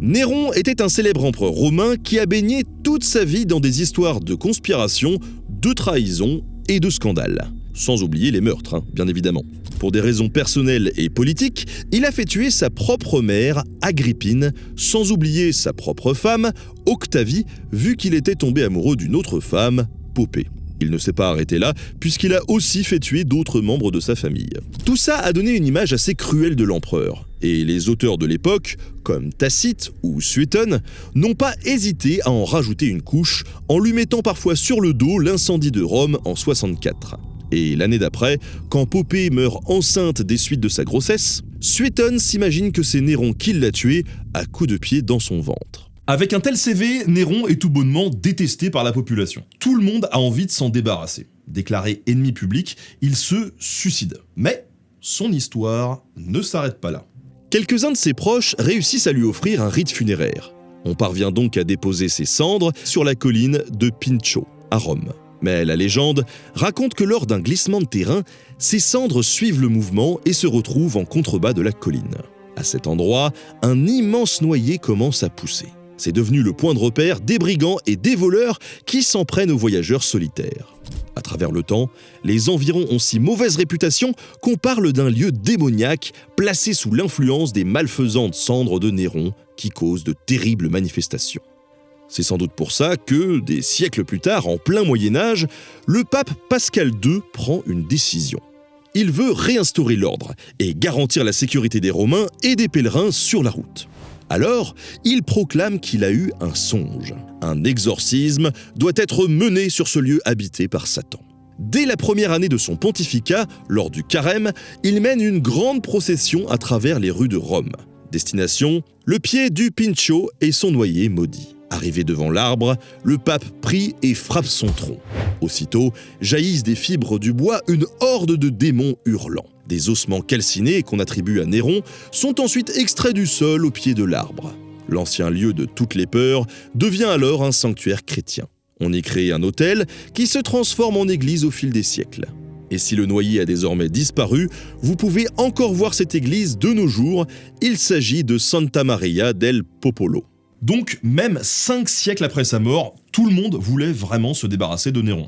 Néron était un célèbre empereur romain qui a baigné toute sa vie dans des histoires de conspiration, de trahison et de scandales. Sans oublier les meurtres, bien évidemment. Pour des raisons personnelles et politiques, il a fait tuer sa propre mère, Agrippine, sans oublier sa propre femme, Octavie, vu qu'il était tombé amoureux d'une autre femme, Poppée. Il ne s'est pas arrêté là, puisqu'il a aussi fait tuer d'autres membres de sa famille. Tout ça a donné une image assez cruelle de l'empereur, et les auteurs de l'époque, comme Tacite ou Suétone, n'ont pas hésité à en rajouter une couche, en lui mettant parfois sur le dos l'incendie de Rome en 64. Et l'année d'après, quand Poppée meurt enceinte des suites de sa grossesse, Suétone s'imagine que c'est Néron qui l'a tué à coups de pied dans son ventre. Avec un tel CV, Néron est tout bonnement détesté par la population. Tout le monde a envie de s'en débarrasser. Déclaré ennemi public, il se suicide. Mais son histoire ne s'arrête pas là. Quelques-uns de ses proches réussissent à lui offrir un rite funéraire. On parvient donc à déposer ses cendres sur la colline de Pincio, à Rome. Mais la légende raconte que lors d'un glissement de terrain, ses cendres suivent le mouvement et se retrouvent en contrebas de la colline. À cet endroit, un immense noyer commence à pousser. C'est devenu le point de repère des brigands et des voleurs qui s'en prennent aux voyageurs solitaires. À travers le temps, les environs ont si mauvaise réputation qu'on parle d'un lieu démoniaque placé sous l'influence des malfaisantes cendres de Néron qui causent de terribles manifestations. C'est sans doute pour ça que, des siècles plus tard, en plein Moyen-Âge, le pape Pascal II prend une décision. Il veut réinstaurer l'ordre et garantir la sécurité des Romains et des pèlerins sur la route. Alors, il proclame qu'il a eu un songe. Un exorcisme doit être mené sur ce lieu habité par Satan. Dès la première année de son pontificat, lors du carême, il mène une grande procession à travers les rues de Rome. Destination, le pied du Pincio et son noyer maudit. Arrivé devant l'arbre, le pape prie et frappe son tronc. Aussitôt, jaillissent des fibres du bois une horde de démons hurlants. Des ossements calcinés qu'on attribue à Néron sont ensuite extraits du sol au pied de l'arbre. L'ancien lieu de toutes les peurs devient alors un sanctuaire chrétien. On y crée un autel qui se transforme en église au fil des siècles. Et si le noyer a désormais disparu, vous pouvez encore voir cette église de nos jours. Il s'agit de Santa Maria del Popolo. Donc, même 5 siècles après sa mort, tout le monde voulait vraiment se débarrasser de Néron.